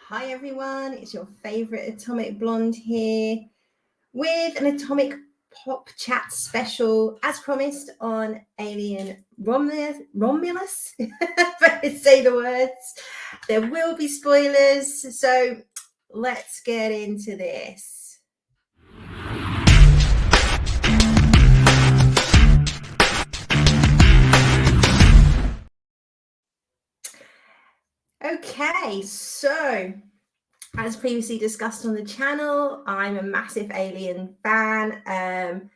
Hi everyone, it's your favorite Atomic Blonde here with an Atomic Pop Chat special as promised on Alien Romulus. If I could say the words, there will be spoilers, so let's get into this. Okay, so as previously discussed on the channel, I'm a massive Alien fan.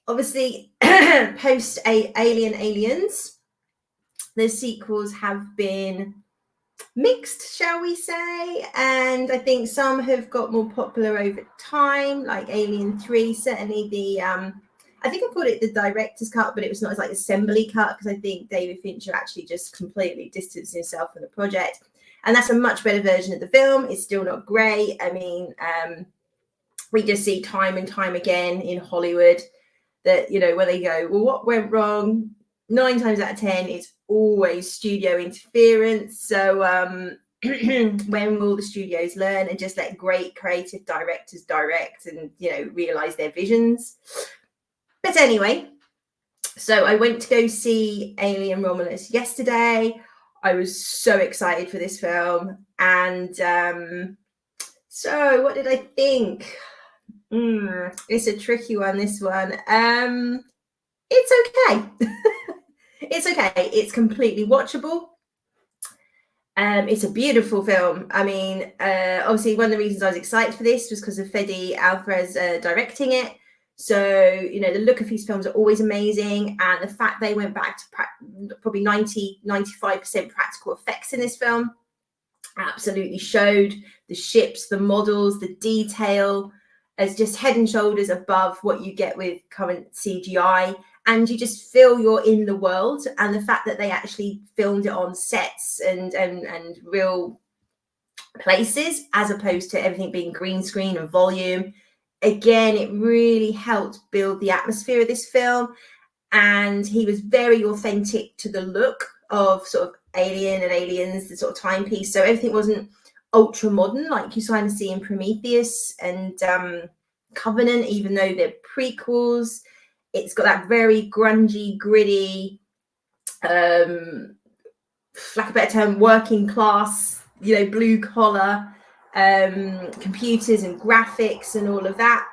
Obviously, post Aliens, the sequels have been mixed, shall we say, and I think some have got more popular over time, like Alien 3. Certainly the I think I called it the director's cut, but it was not as like assembly cut, because I think David Fincher actually just completely distanced himself from the project, and that's a much better version of the film. It's still not great. I mean, we just see time and time again in Hollywood that, you know, where they go, well, what went wrong? 9 times out of 10, it's always studio interference. So when will the studios learn and just let great creative directors direct and, you know, realize their visions? But anyway, so I went to go see Alien Romulus yesterday. I was so excited for this film. And so what did I think? It's a tricky one, this one. It's okay. It's okay. It's completely watchable. It's a beautiful film. I mean, obviously, one of the reasons I was excited for this was because of Fede Alvarez directing it. So, you know, the look of his films are always amazing. And the fact they went back to probably 95% practical effects in this film absolutely showed. The ships, the models, the detail as just head and shoulders above what you get with current CGI. And you just feel you're in the world, and the fact that they actually filmed it on sets and real places, as opposed to everything being green screen and volume. Again, it really helped build the atmosphere of this film, and he was very authentic to the look of sort of Alien and Aliens, the sort of timepiece. So everything wasn't ultra modern like you kind of see in Prometheus and Covenant, even though they're prequels. It's got that very grungy, gritty, lack of a better term, working class, you know, blue collar, computers and graphics and all of that.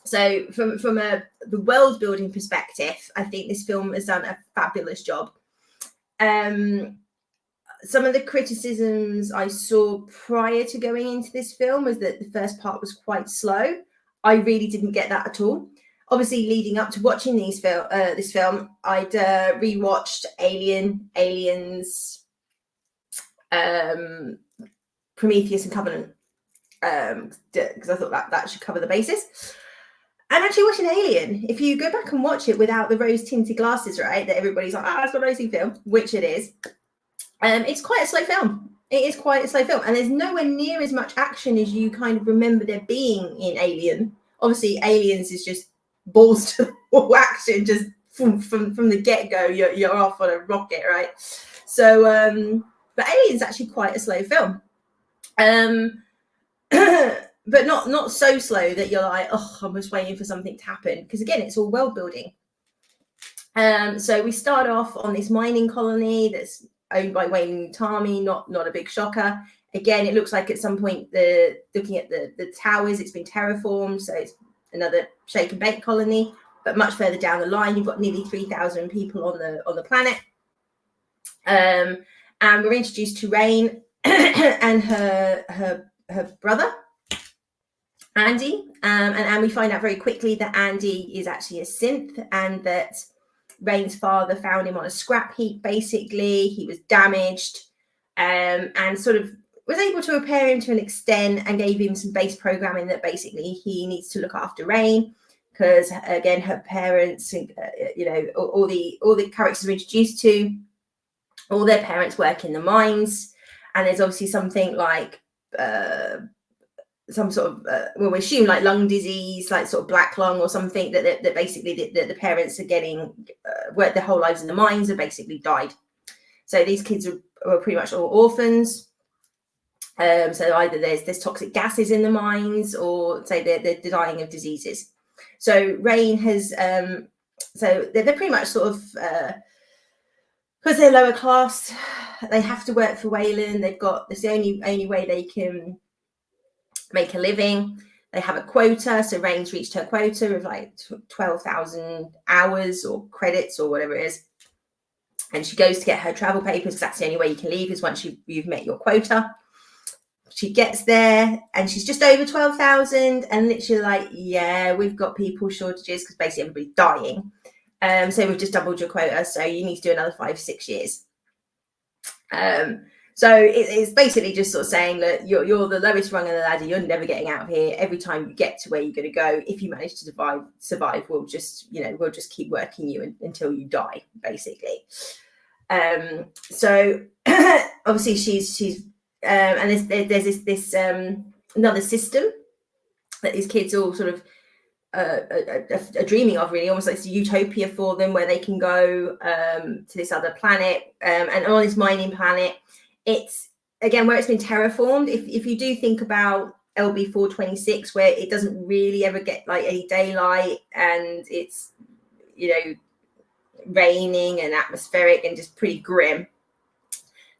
So from the world building perspective, I think this film has done a fabulous job. Some of the criticisms I saw prior to going into this film was that the first part was quite slow. I really didn't get that at all. Obviously, leading up to watching this film, I'd rewatched Aliens, Prometheus and Covenant, because I thought that should cover the basis. And actually watching Alien, if you go back and watch it without the rose-tinted glasses, right, that everybody's like, it's a rosy film, which it is, it's quite a slow film. It is quite a slow film. And there's nowhere near as much action as you kind of remember there being in Alien. Obviously, Aliens is just balls to the action, just from the get-go, you're off on a rocket, right? So, but Alien's actually quite a slow film. But not so slow that you're like, I'm just waiting for something to happen. Because again, it's all world building. So we start off on this mining colony that's owned by Wayne Utami, not a big shocker. Again, it looks like at some point, looking at the towers, it's been terraformed. So it's another shake and bake colony. But much further down the line, you've got nearly 3,000 people on the planet. And we're introduced to Rain and her brother, Andy, and we find out very quickly that Andy is actually a synth, and that Rain's father found him on a scrap heap. Basically, he was damaged, and sort of was able to repair him to an extent, and gave him some base programming that basically he needs to look after Rain, because again, her parents, you know, all the characters we're introduced to, all their parents work in the mines, and there's obviously something like some sort of well, we assume like lung disease, like sort of black lung or something, that basically the parents are getting worked their whole lives in the mines, have basically died. So these kids were pretty much all orphans. So either there's toxic gases in the mines, or say they're dying of diseases. So Rain has, so they're pretty much sort of, because they're lower class, they have to work for Wayland. It's the only way they can make a living. They have a quota, so Rain's reached her quota of like 12,000 hours or credits or whatever it is. And she goes to get her travel papers, because that's the only way you can leave, is once you've met your quota. She gets there and she's just over 12,000, and literally like, yeah, we've got people shortages because basically everybody's dying. So we've just doubled your quota, so you need to do another 5-6 years. So it's basically just sort of saying that you're the lowest rung of the ladder. You're never getting out of here. Every time you get to where you're going to go, if you manage to survive, we'll just keep working you until you die, basically. So obviously she's and there's this another system that these kids all sort of are dreaming of, really, almost like it's a utopia for them, where they can go to this other planet, and on this mining planet, it's again where it's been terraformed. If you do think about LB 426, where it doesn't really ever get like any daylight, and it's raining and atmospheric and just pretty grim,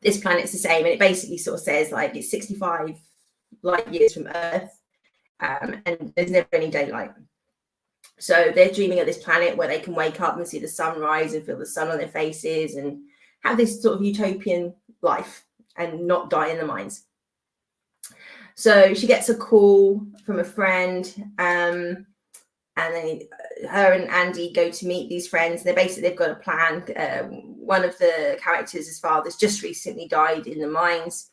this planet's the same, and it basically sort of says like it's 65 light years from Earth, and there's never any daylight. So they're dreaming of this planet where they can wake up and see the sunrise and feel the sun on their faces and have this sort of utopian life and not die in the mines. So she gets a call from a friend, and then her and Andy go to meet these friends. They've got a plan. One of the characters' his father's just recently died in the mines,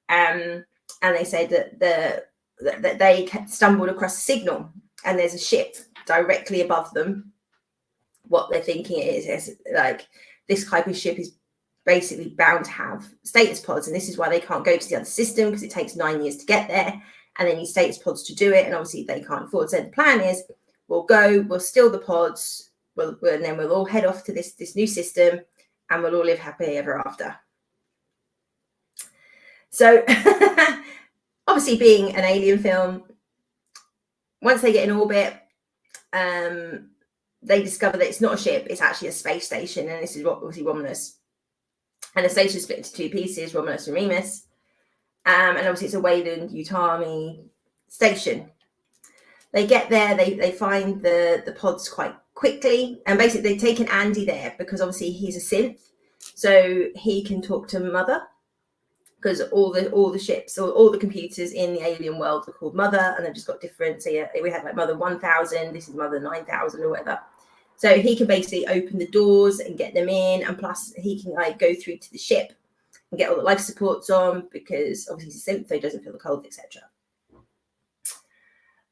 and they say that they stumbled across a signal, and there's a ship directly above them. What they're thinking is like this type of ship is basically bound to have status pods, and this is why they can't go to the other system, because it takes 9 years to get there, and they need status pods to do it, and obviously they can't afford. So the plan is, we'll steal the pods, and then we'll all head off to this new system, and we'll all live happily ever after. So obviously, being an alien film, once they get in orbit, they discover that it's not a ship, it's actually a space station, and this is obviously Romulus. And the station is split into 2 pieces, Romulus and Remus. And obviously it's a Wayland Utami station. They get there, they find the pods quite quickly, and basically they've taken Andy there because obviously he's a synth, so he can talk to Mother, because all the ships or all the computers in the alien world are called Mother, and they've just got different. So yeah, we have like Mother 1000, this is Mother 9000 or whatever. So he can basically open the doors and get them in, and plus he can like go through to the ship and get all the life supports on, because obviously he's a synth, so he doesn't feel the cold, etc.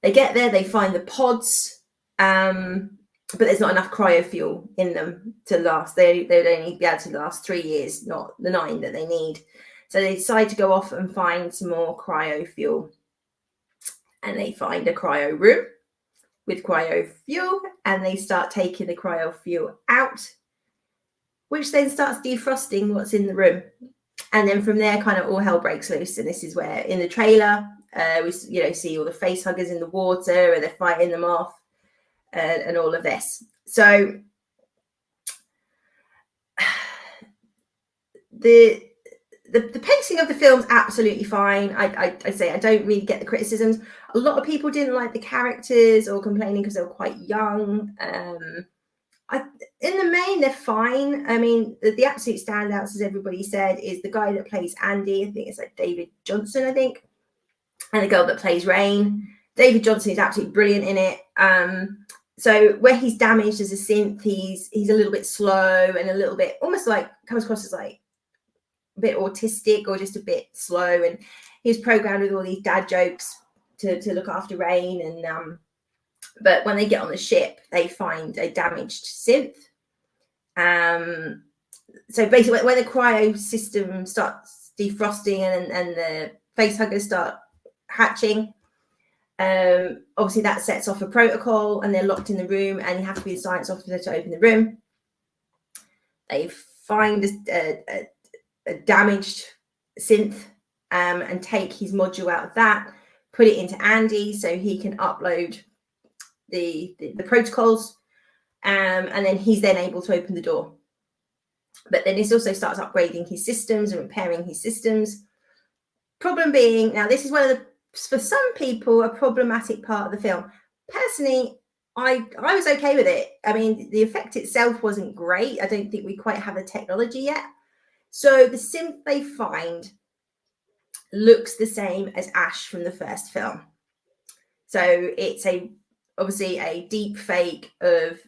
They get there, they find the pods, but there's not enough cryo fuel in them to last. They would only be able to last 3 years, not the 9 that they need. So they decide to go off and find some more cryo fuel, and they find a cryo room with cryo fuel, and they start taking the cryo fuel out, which then starts defrosting what's in the room. And then from there, kind of all hell breaks loose. And this is where in the trailer, we see all the face huggers in the water, and they're fighting them off, and all of this. So the pacing of the film's absolutely fine. I say I don't really get the criticisms. A lot of people didn't like the characters or complaining because they were quite young. In the main, they're fine. I mean, the absolute standouts, as everybody said, is the guy that plays Andy. I think it's like David Johnson, I think. And the girl that plays Rain. David Johnson is absolutely brilliant in it. So where he's damaged as a synth, he's a little bit slow and a little bit almost like comes across as like a bit autistic or just a bit slow, and he was programmed with all these dad jokes to look after Rain. And but when they get on the ship, they find a damaged synth. So basically when the cryo system starts defrosting and the face huggers start hatching, obviously that sets off a protocol, and they're locked in the room, and you have to be a science officer to open the room. They find a damaged synth, and take his module out of that, put it into Andy so he can upload the protocols, and then he's then able to open the door. But then this also starts upgrading his systems and repairing his systems. Problem being, now this is one of the, for some people, a problematic part of the film. Personally, I was okay with it. I mean, the effect itself wasn't great. I don't think we quite have the technology yet. So the synth they find looks the same as Ash from the first film. So it's obviously a deep fake of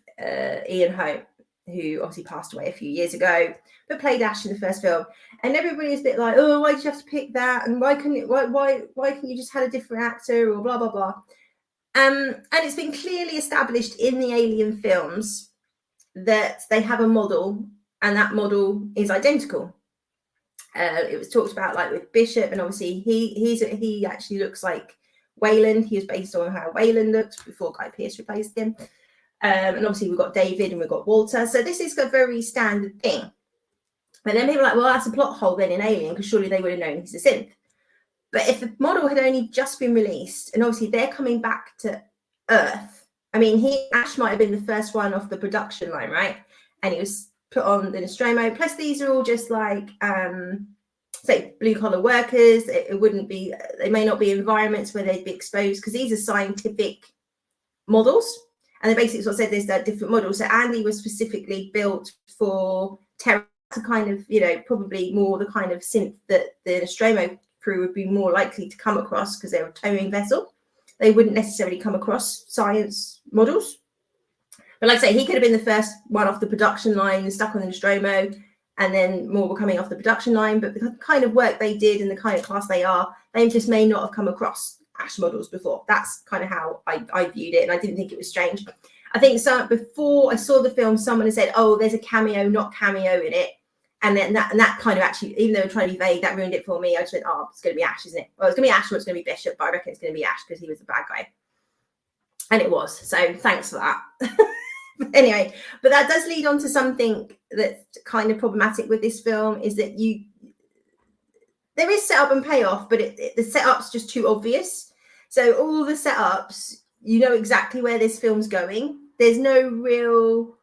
Ian Holm, who obviously passed away a few years ago, but played Ash in the first film. And everybody's a bit like, oh, why did you have to pick that? And why couldn't you just had a different actor, or blah, blah, blah. And it's been clearly established in the Alien films that they have a model, and that model is identical. It was talked about like with Bishop, and obviously he actually looks like Wayland. He was based on how Wayland looked before Guy Pearce replaced him. And obviously we've got David and we've got Walter. So this is a very standard thing. But then people are like, well, that's a plot hole then in Alien, because surely they would have known he's a synth. But if the model had only just been released, and obviously they're coming back to Earth. I mean, Ash might have been the first one off the production line, right? And he was put on the Nostromo. Plus, these are all just like, say, blue-collar workers. It wouldn't be, they may not be environments where they'd be exposed, because these are scientific models. And they basically sort of said there's different models. So Andy was specifically built for terror, to kind of, probably more the kind of synth that the Nostromo crew would be more likely to come across, because they're a towing vessel. They wouldn't necessarily come across science models. But like I say, he could have been the first one off the production line, stuck on the Nostromo, and then more were coming off the production line. But the kind of work they did and the kind of class they are, they just may not have come across Ash models before. That's kind of how I viewed it, and I didn't think it was strange. I think before I saw the film, someone had said, oh, there's a cameo, not cameo in it. And then that kind of actually, even though we're trying to be vague, that ruined it for me. I just went, oh, it's going to be Ash, isn't it? Well, it's going to be Ash or it's going to be Bishop, but I reckon it's going to be Ash because he was the bad guy. And it was. So thanks for that. Anyway, but that does lead on to something that's kind of problematic with this film, is that there is setup and payoff, but the setup's just too obvious. So all the setups, you know exactly where this film's going. There's no real,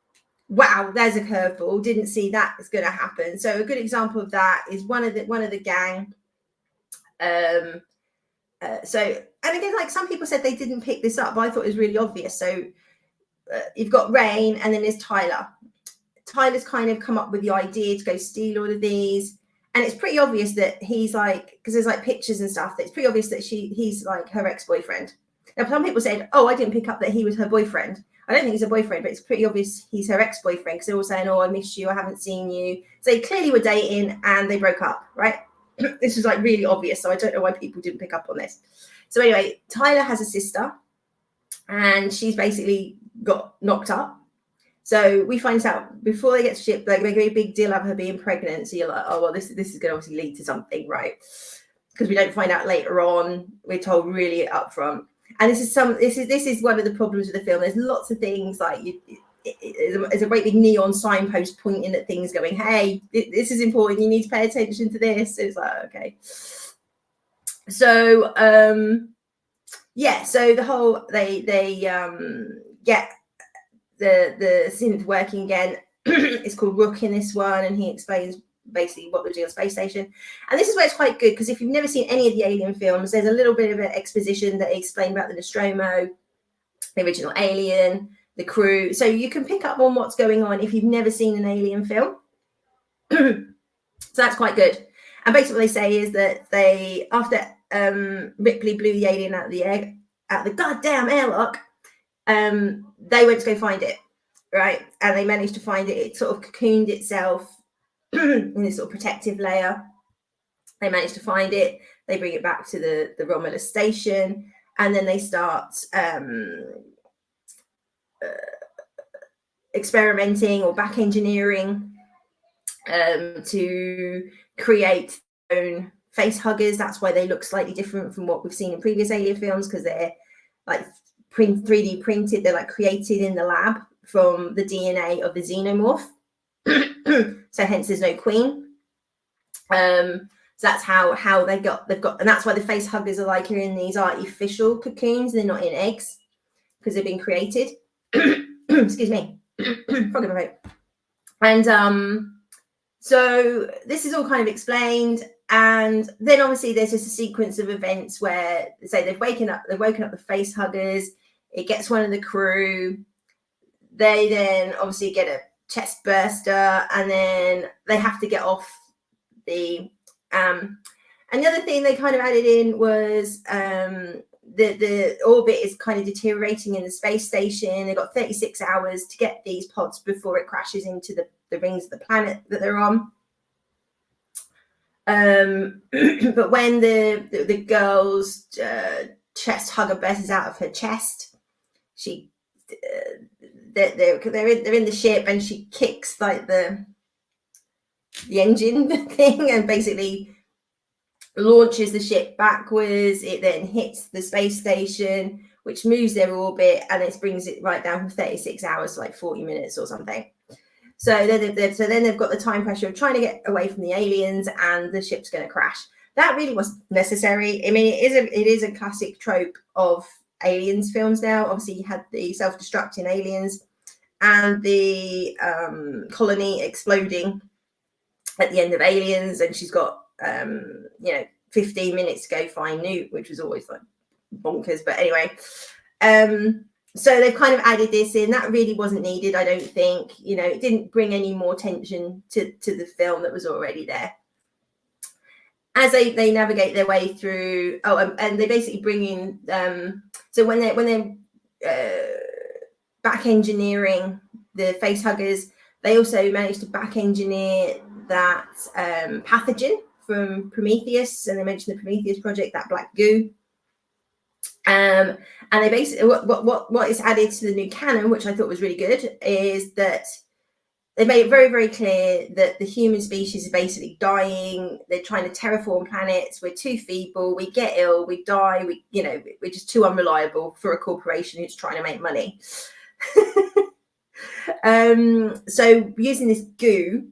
wow, there's a curveball. Didn't see that is going to happen. So a good example of that is one of the gang. So, and again, like some people said they didn't pick this up, but I thought it was really obvious. So you've got Rain, and then there's Tyler. Tyler's kind of come up with the idea to go steal all of these. And it's pretty obvious that he's like, because there's like pictures and stuff, that it's pretty obvious that he's like her ex-boyfriend. Now, some people said, oh, I didn't pick up that he was her boyfriend. I don't think he's a boyfriend, but it's pretty obvious he's her ex-boyfriend, because they're all saying, oh, I miss you, I haven't seen you. So they clearly were dating and they broke up, right? This was like really obvious, so I don't know why people didn't pick up on this. So anyway, Tyler has a sister, and she's basically got knocked up. So we find out before they get shipped, like, make a big deal of her being pregnant. So you're like, oh, well, this is going to obviously lead to something, right? Because we don't find out later on. We're told really upfront. And this is one of the problems with the film. There's lots of things like there's a great big neon signpost pointing at things, going, "Hey, this is important. You need to pay attention to this." It's like, okay. So yeah. So the whole they get the synth working again. It's called Rook in this one, and he explains basically what we're doing on space station. And this is where it's quite good, because if you've never seen any of the Alien films, there's a little bit of an exposition that explains about the Nostromo, the original Alien, the crew. So you can pick up on what's going on if you've never seen an Alien film. So that's quite good. And basically what they say is that they, after Ripley blew the alien out of the goddamn airlock, they went to go find it, right? And they managed to find it. It sort of cocooned itself in this sort of protective layer. They managed to find it. They bring it back to the Romulus station, and then they start experimenting or back engineering to create their own face huggers. That's why they look slightly different from what we've seen in previous Alien films, because they're like 3D printed. They're like created in the lab from the DNA of the xenomorph. So hence there's no queen. So that's how they've got, and that's why the face huggers are like, you're in these artificial cocoons. They're not in eggs because they've been created. Excuse me. Frog in my throat. And so this is all kind of explained. And then obviously there's just a sequence of events where, say, they've woken up the face huggers. It gets one of the crew. They then obviously get a chest burster, and then they have to get off the and the other thing they kind of added in was the orbit is kind of deteriorating in the space station. They've got 36 hours to get these pods before it crashes into the rings of the planet that they're on. But when the girl's chest hugger bursts out of her chest, she they're in the ship, and she kicks like the engine thing and basically launches the ship backwards. It then hits the space station, which moves their orbit, and it brings it right down from 36 hours to like 40 minutes or something. So then they've got the time pressure of trying to get away from the aliens, and the ship's going to crash. That really wasn't necessary. I mean, it is a classic trope of aliens films now. Obviously, you had the self-destructing aliens and the colony exploding at the end of Aliens, and she's got 15 minutes to go find Newt, which was always like bonkers. But anyway, so they've kind of added this in. That really wasn't needed, I don't think. It didn't bring any more tension to the film that was already there. As they navigate their way through, and they basically bring in. So when they're back engineering the face huggers, they also managed to back engineer that pathogen from Prometheus, and they mentioned the Prometheus project, that black goo. And they basically what is added to the new canon, which I thought was really good, is that they made it very, very clear that the human species is basically dying. They're trying to terraform planets. We're too feeble. We get ill. We die. We're just too unreliable for a corporation who's trying to make money. So using this goo,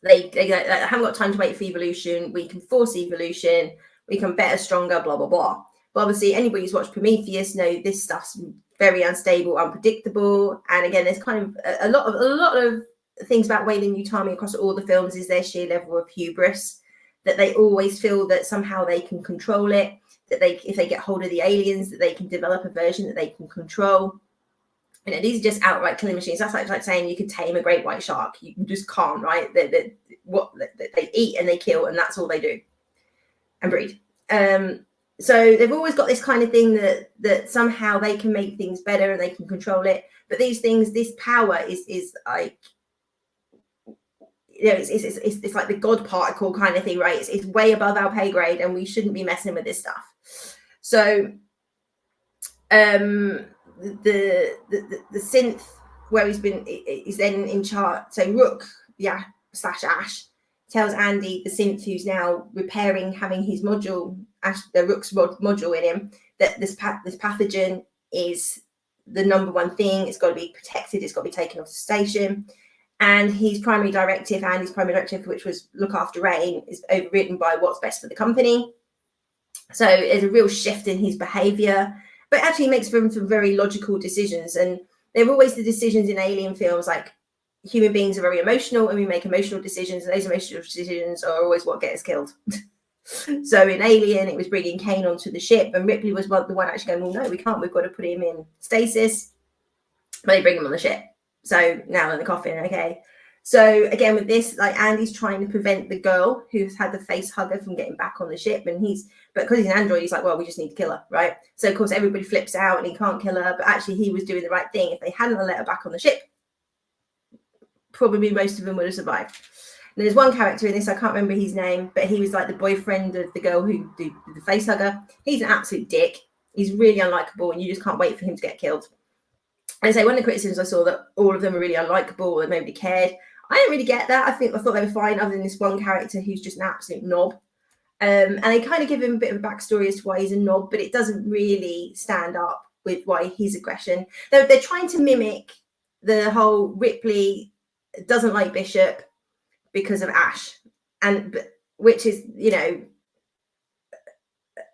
they haven't got time to wait for evolution. We can force evolution. We can better, stronger, blah blah blah. But obviously, anybody who's watched Prometheus know this stuff's very unstable, unpredictable. And again, there's kind of a lot of things about Weyland-Yutani across all the films is their sheer level of hubris, that they always feel that somehow they can control it, that if they get hold of the aliens, that they can develop a version that they can control. These are just outright killing machines. That's like saying you could tame a great white shark. You just can't, right? They eat and they kill, and that's all they do, and breed. So they've always got this kind of thing that somehow they can make things better and they can control it. But these things, this power is like, it's like the God particle kind of thing, right? It's way above our pay grade, and we shouldn't be messing with this stuff. So the synth where he's then in charge. So Rook, /Ash tells Andy, the synth who's now repairing, having his module, the Rook's module in him, that this pathogen is the number one thing. It's got to be protected. It's got to be taken off the station. And Andy's primary directive, which was look after Rain, is overridden by what's best for the company. So there's a real shift in his behavior, but actually makes for some very logical decisions. And they're always the decisions in alien films, like human beings are very emotional and we make emotional decisions, and those emotional decisions are always what get us killed. So in Alien, it was bringing Kane onto the ship, and Ripley was the one actually going, well, no, we can't. We've got to put him in stasis. But they bring him on the ship. So now in the coffin, okay. So again, with this, like Andy's trying to prevent the girl who's had the face hugger from getting back on the ship, but because he's an android, he's like, well, we just need to kill her, right? So of course everybody flips out and he can't kill her, but actually he was doing the right thing. If they hadn't let her back on the ship, probably most of them would have survived. And there's one character in this, I can't remember his name, but he was like the boyfriend of the girl who did the face hugger. He's an absolute dick. He's really unlikable, and you just can't wait for him to get killed. And so one of the criticisms I saw, that all of them are really unlikable and nobody cared. I didn't really get that. I thought they were fine, other than this one character who's just an absolute knob. And they kind of give him a bit of a backstory as to why he's a knob, but it doesn't really stand up with why he's aggression. They're trying to mimic the whole Ripley doesn't like Bishop because of Ash, and which is,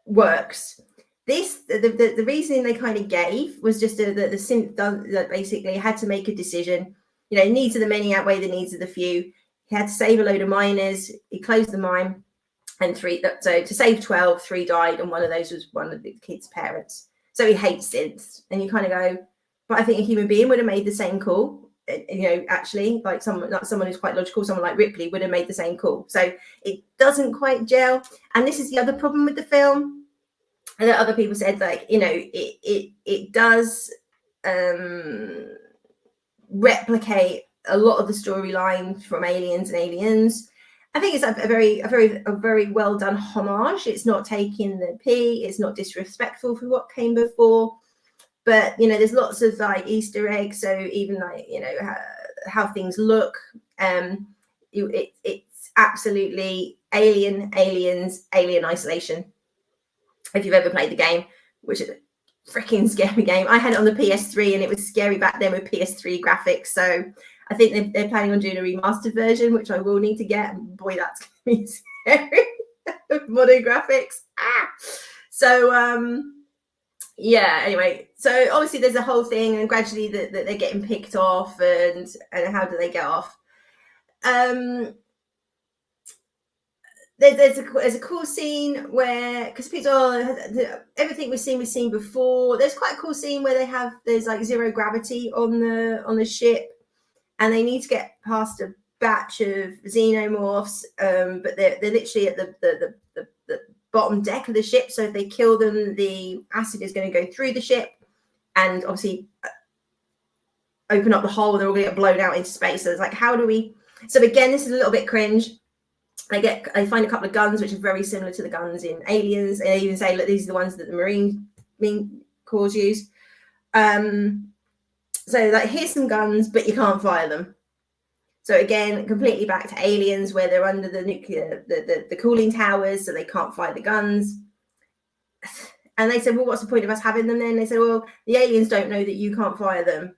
works. The reasoning they kind of gave was just that the synth that basically had to make a decision. Needs of the many outweigh the needs of the few. He had to save a load of miners. He closed the mine, and so to save 12, 3 died, and one of those was one of the kids' parents. So he hates synths, and you kind of go, but I think a human being would have made the same call. Actually, like someone who's quite logical, someone like Ripley would have made the same call. So it doesn't quite gel. And this is the other problem with the film. And that other people said, like, it does replicate a lot of the storylines from Aliens and Aliens. I think it's a very well done homage. It's not taking the pee. It's not disrespectful for what came before. But there's lots of like Easter eggs. So even like how things look, it's absolutely Aliens, Alien Isolation. If you've ever played the game, which is a freaking scary game. I had it on the PS3, and it was scary back then with PS3 graphics. So I think they're planning on doing a remastered version, which I will need to get. And boy, that's gonna be scary. Modern graphics. So yeah, anyway, so obviously there's a whole thing, and gradually that they're getting picked off, and how do they get off? There's a cool scene where, because everything we've seen before. There's quite a cool scene where there's like zero gravity on the ship, and they need to get past a batch of xenomorphs, but they're literally at the bottom deck of the ship. So if they kill them, the acid is going to go through the ship and obviously open up the hole, and they're all going to get blown out into space. So it's like, how do we? So again, this is a little bit cringe. I find a couple of guns which are very similar to the guns in Aliens. And they even say, look, these are the ones that the Marine Corps use. So like, here's some guns, but you can't fire them. So again, completely back to Aliens, where they're under the nuclear, the cooling towers, so they can't fire the guns. And they said, well, what's the point of us having them then? They said, well, the aliens don't know that you can't fire them.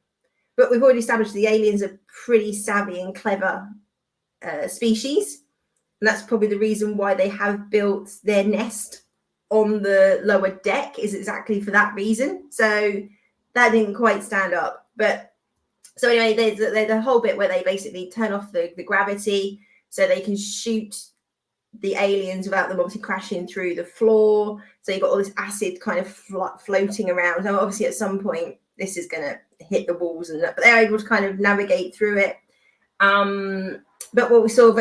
But we've already established the aliens are pretty savvy and clever species. And that's probably the reason why they have built their nest on the lower deck, is exactly for that reason. So that didn't quite stand up. But so anyway, there's the whole bit where they basically turn off the gravity so they can shoot the aliens without them obviously crashing through the floor. So you've got all this acid kind of floating around. And obviously at some point this is going to hit the walls, but they're able to kind of navigate through it. But what we saw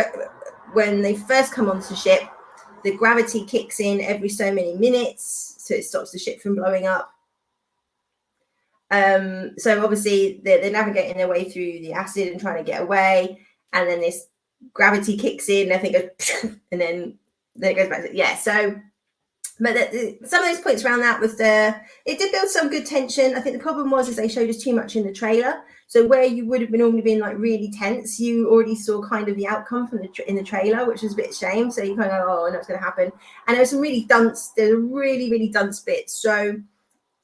when they first come onto the ship, the gravity kicks in every so many minutes, so it stops the ship from blowing up. So obviously they're navigating their way through the acid and trying to get away, and then this gravity kicks in, and everything goes, and then it goes back to, yeah. So, but some of those points around that was it did build some good tension. I think the problem was they showed us too much in the trailer. So where you would have normally been like really tense, you already saw kind of the outcome from in the trailer, which was a bit of a shame. So you kind of go, oh, I know what's going to happen. And there's a really dunce bit. So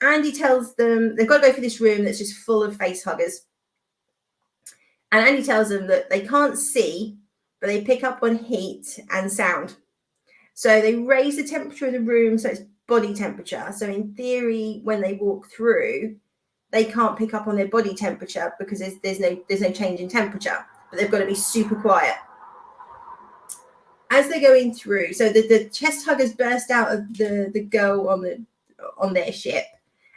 Andy tells them they've got to go through this room that's just full of face huggers. And Andy tells them that they can't see, but they pick up on heat and sound. So they raise the temperature of the room so it's body temperature. So in theory, when they walk through, they can't pick up on their body temperature because there's no change in temperature, but they've got to be super quiet. As they're going through, so the chest huggers burst out of the girl on their ship,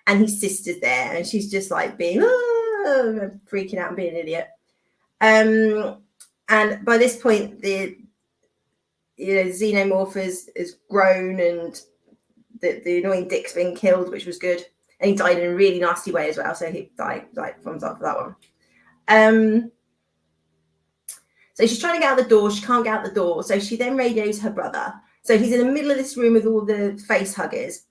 and his sister's there, and she's just like being freaking out and being an idiot. And by this point, the xenomorph has grown, and the annoying Dick's been killed, which was good. And he died in a really nasty way as well. So he died thumbs up for that one. So she's trying to get out the door. She can't get out the door. So she then radios her brother. So he's in the middle of this room with all the face huggers,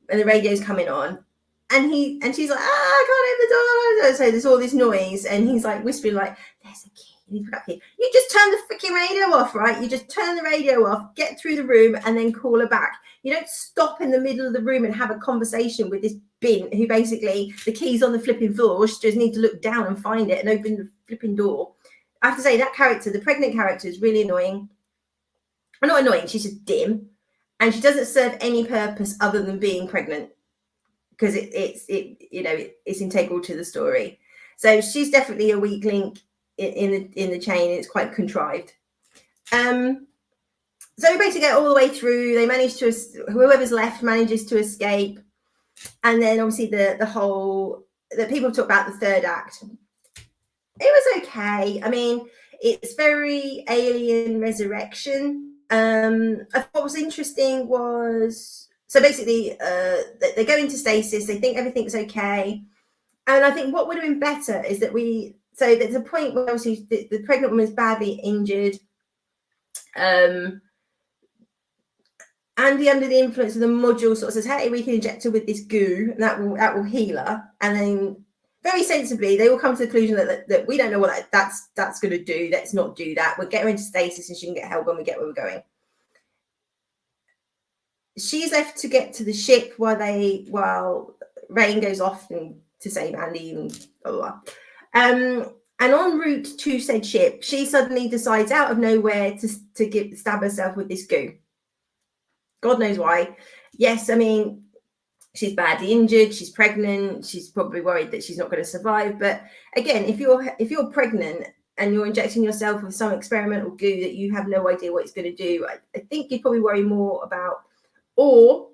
and the radio's coming on. And she's like, I can't open the door. So there's all this noise, and he's like whispering, like, there's a key. You just turn the freaking radio off, right? You just turn the radio off, get through the room, and then call her back. You don't stop in the middle of the room and have a conversation with this bin who basically the key's on the flipping floor. She just needs to look down and find it and open the flipping door. I have to say that character, the pregnant character, is really annoying. not annoying, she's just dim, and she doesn't serve any purpose other than being pregnant, because it's integral to the story. So she's definitely a weak link in the chain. It's quite contrived. So we basically get all the way through. They manage to, whoever's left manages to escape, and then obviously the whole that people talk about the third act. It was okay. I mean, it's very Alien Resurrection. I thought what was interesting was, so basically they go into stasis, they think everything's okay, and I think what would have been better is that so there's a point where obviously the pregnant woman is badly injured, Andy, under the influence of the module, sort of says, hey, we can inject her with this goo, and that will heal her. And then very sensibly, they will come to the conclusion that we don't know what that's going to do. Let's not do that. We'll get her into stasis and she can get help when we get where we're going. She's left to get to the ship while Rain goes off to save Andy and blah, blah, blah. And en route to said ship, she suddenly decides out of nowhere to stab herself with this goo. God knows why. Yes, I mean, she's badly injured, she's pregnant, she's probably worried that she's not going to survive. But again, if you're pregnant and you're injecting yourself with some experimental goo that you have no idea what it's going to do, I think you'd probably worry more about, or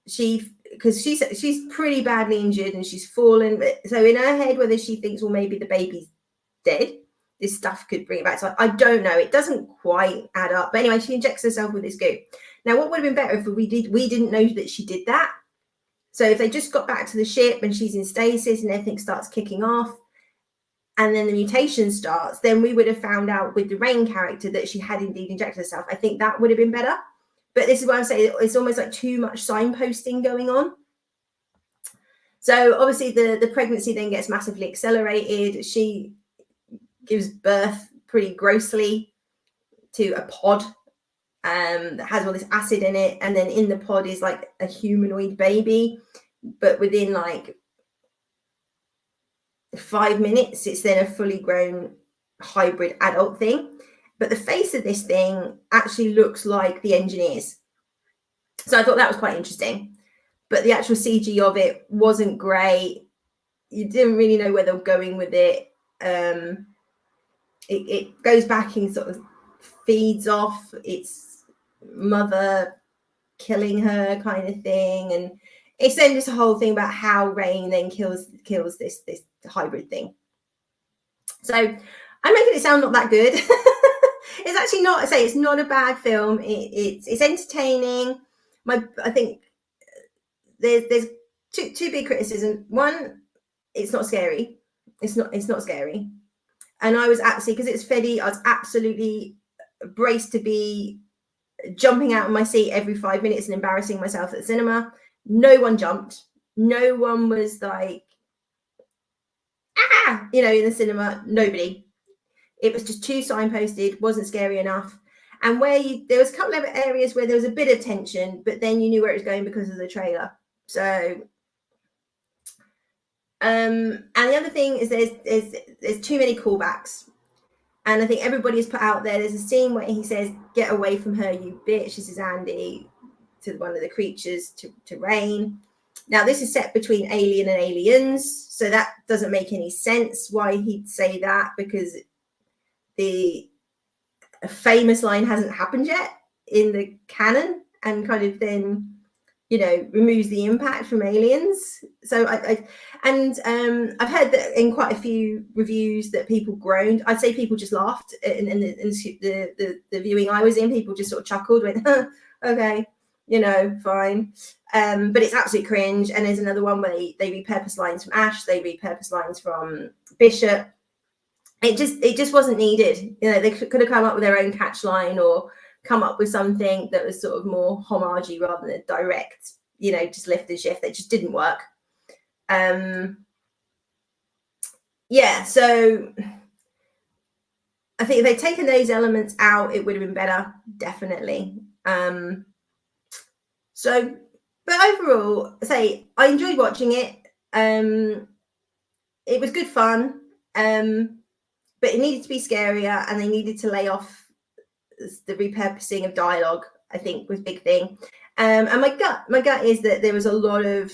because she's pretty badly injured and she's fallen. So in her head, whether she thinks, well, maybe the baby's dead, this stuff could bring it back. So I don't know. It doesn't quite add up. But anyway, she injects herself with this goo. Now, what would have been better if we didn't know that she did that? So if they just got back to the ship and she's in stasis and everything starts kicking off, and then the mutation starts, then we would have found out with the Rain character that she had indeed injected herself. I think that would have been better. But this is what I'm saying. It's almost like too much signposting going on. So obviously the pregnancy then gets massively accelerated. She gives birth pretty grossly to a pod that has all this acid in it, and then in the pod is like a humanoid baby, but within like 5 minutes it's then a fully grown hybrid adult thing. But the face of this thing actually looks like the engineers, so I thought that was quite interesting. But the actual CG of it wasn't great. You didn't really know where they were going with it. It goes back and sort of feeds off its mother killing her kind of thing, and it's then just a whole thing about how Rain then kills this hybrid thing. So I'm making it sound not that good. It's actually not. I say it's not a bad film. It's entertaining. I think there's two big criticisms. One, it's not scary. It's not scary. And I was absolutely, because it's Freddy, I was absolutely braced to be jumping out of my seat every 5 minutes and embarrassing myself at the cinema. No one jumped. No one was like, in the cinema. Nobody. It was just too signposted, wasn't scary enough. And there was a couple of areas where there was a bit of tension, but then you knew where it was going because of the trailer. So, and the other thing is there's too many callbacks. And I think everybody's put out there. There's a scene where he says, "Get away from her, you bitch." This is Andy to one of the creatures, to Rain. Now, this is set between Alien and Aliens, so that doesn't make any sense why he'd say that, because the famous line hasn't happened yet in the canon, and kind of then removes the impact from Aliens. So I've heard that in quite a few reviews that people groaned. I'd say people just laughed in the viewing I was in. People just sort of chuckled, went, okay, fine. But it's absolute cringe. And there's another one where they repurpose lines from Ash, they repurpose lines from Bishop. It just wasn't needed. They could have come up with their own catch line, or come up with something that was sort of more homage rather than direct, just lift and shift. That just didn't work. So I think if they'd taken those elements out, it would have been better, definitely. But overall, I enjoyed watching it. It was good fun, but it needed to be scarier, and they needed to lay off the repurposing of dialogue, I think, was a big thing. And my gut is that there was a lot of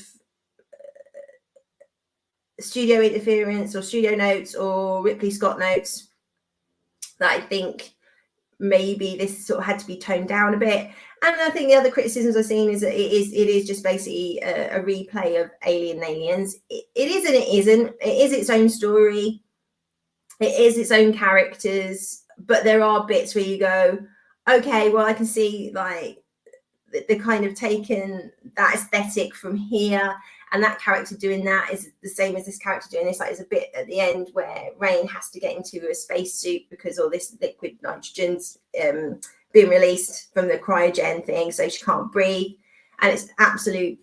studio interference or studio notes or Ripley Scott notes that I think maybe this sort of had to be toned down a bit. And I think the other criticisms I've seen is that it is just basically a replay of Alien and Aliens. It is and it isn't. It is its own story. It is its own characters. But there are bits where you go, okay, well, I can see like the kind of taken that aesthetic from here, and that character doing that is the same as this character doing this. Like, there's a bit at the end where Rain has to get into a spacesuit because all this liquid nitrogen's being released from the cryogen thing, so she can't breathe. And it's absolute,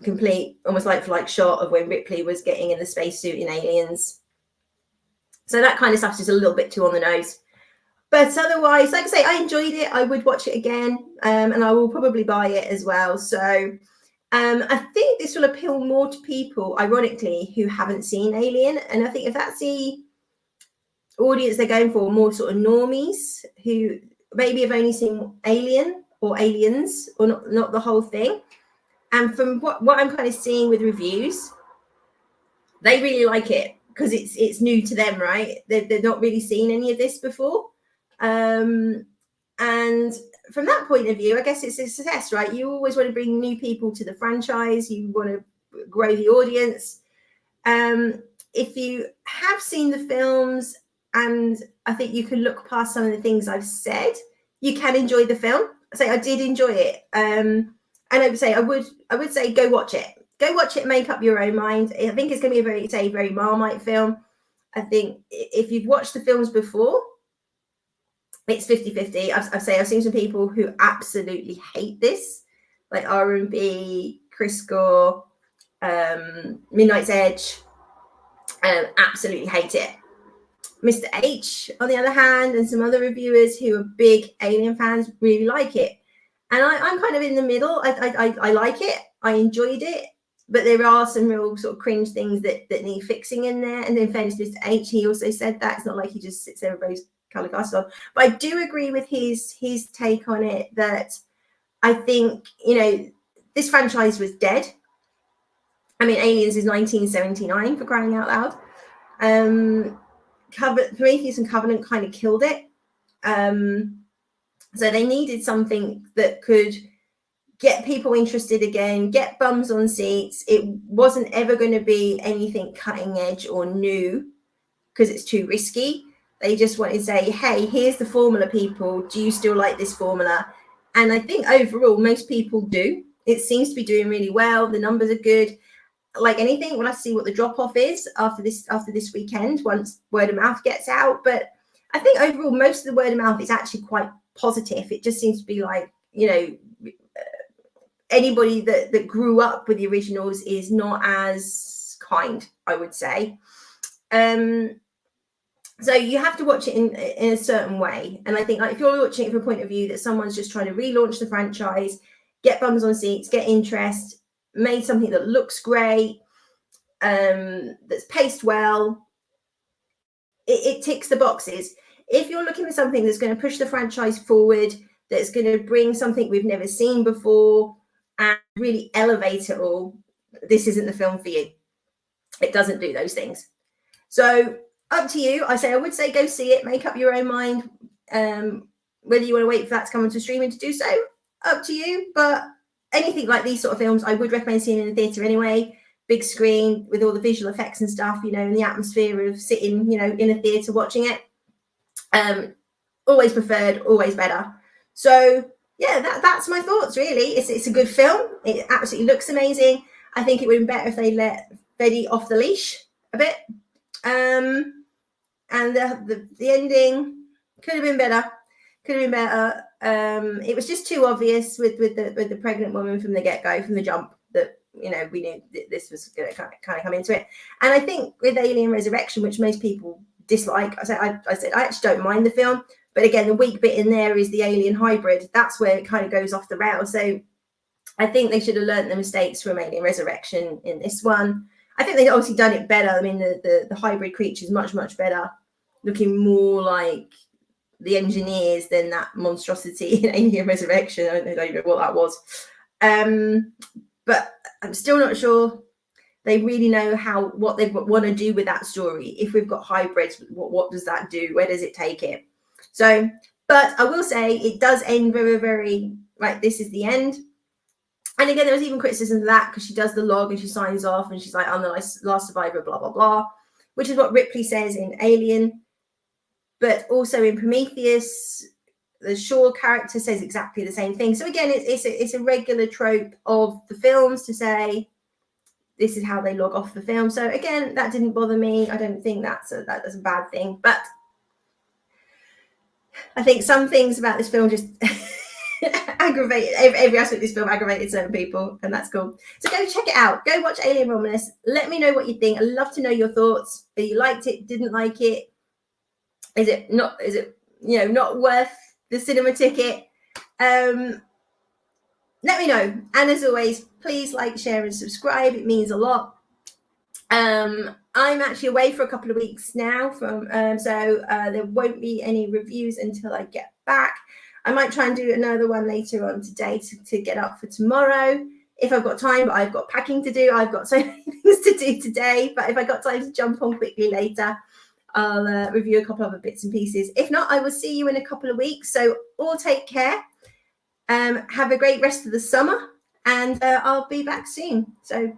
complete, almost like for like shot of when Ripley was getting in the spacesuit in Aliens. So that kind of stuff's just a little bit too on the nose. But otherwise, like I say, I enjoyed it. I would watch it again, and I will probably buy it as well. So I think this will appeal more to people, ironically, who haven't seen Alien. And I think if that's the audience they're going for, more sort of normies who maybe have only seen Alien or Aliens or not the whole thing. And from what I'm kind of seeing with reviews, they really like it because it's new to them, right? They've not really seen any of this before. And from that point of view, I guess it's a success, right? You always want to bring new people to the franchise. You want to grow the audience. If you have seen the films, and I think you can look past some of the things I've said, you can enjoy the film. I did enjoy it. And I would say go watch it. Go watch it, make up your own mind. I think it's going to be a very Marmite film. I think if you've watched the films before, it's 50-50. I've seen some people who absolutely hate this, like R&B, Chris Gore, Midnight's Edge, absolutely hate it. Mr. H, on the other hand, and some other reviewers who are big Alien fans really like it. And I'm kind of in the middle. I like it. I enjoyed it. But there are some real sort of cringe things that need fixing in there. And in fairness to Mr. H, he also said that. It's not like he just sits there with rose colour glasses on. But I do agree with his take on it, that I think, this franchise was dead. I mean, Aliens is 1979, for crying out loud. Prometheus and Covenant kind of killed it. So they needed something that could get people interested again, get bums on seats. It wasn't ever going to be anything cutting edge or new because it's too risky. They just wanted to say, hey, here's the formula, people. Do you still like this formula? And I think overall, most people do. It seems to be doing really well. The numbers are good. Like anything, we'll have to see what the drop-off is after this weekend, once word of mouth gets out. But I think overall, most of the word of mouth is actually quite positive. It just seems to be like, anybody that grew up with the originals is not as kind, I would say. So you have to watch it in a certain way. And I think, like, if you're watching it from a point of view that someone's just trying to relaunch the franchise, get bums on seats, get interest, made something that looks great, that's paced well, it ticks the boxes. If you're looking for something that's going to push the franchise forward, that's going to bring something we've never seen before and really elevate it all, this isn't the film for you. It doesn't do those things. So up to you. I would say go see it, make up your own mind. Whether you want to wait for that to come onto streaming to do so, up to you. But anything like these sort of films, I would recommend seeing in the theatre anyway. Big screen with all the visual effects and stuff, in the atmosphere of sitting, in a theatre watching it. Always preferred, always better. So yeah, that's my thoughts really. It's a good film. It absolutely looks amazing. I think it would have been better if they let Betty off the leash a bit. And the ending could have been better. It was just too obvious with the pregnant woman from the get-go, from the jump, that we knew that this was going to kind of come into it. And I think with Alien Resurrection, which most people dislike, I said I actually don't mind the film, but again, the weak bit in there is the alien hybrid. That's where it kind of goes off the rails. So I think they should have learned the mistakes from Alien Resurrection in this one. I think they've obviously done it better. I mean, the hybrid creature is much better, looking more like the engineers than that monstrosity in Alien Resurrection. I don't know what that was. But I'm still not sure they really know what they want to do with that story. If we've got hybrids, what does that do? Where does it take it? So, but I will say it does end very, very, like, this is the end. And again, there was even criticism of that because she does the log and she signs off and she's like, I'm the last survivor, blah, blah, blah, which is what Ripley says in Alien. But also in Prometheus, the Shaw character says exactly the same thing. So again, it's a regular trope of the films to say this is how they log off the film. So again, that didn't bother me. I don't think that's a bad thing. But I think some things about this film just aggravated, every aspect of this film aggravated certain people, and that's cool. So go check it out. Go watch Alien Romulus. Let me know what you think. I'd love to know your thoughts. If you liked it, didn't like it. Is it not worth the cinema ticket? Let me know. And as always, please like, share, and subscribe. It means a lot. I'm actually away for a couple of weeks now so there won't be any reviews until I get back. I might try and do another one later on today to get up for tomorrow if I've got time, but I've got packing to do. I've got so many things to do today, but if I got time to jump on quickly later, I'll review a couple of other bits and pieces. If not, I will see you in a couple of weeks. So all take care. Have a great rest of the summer, and I'll be back soon. So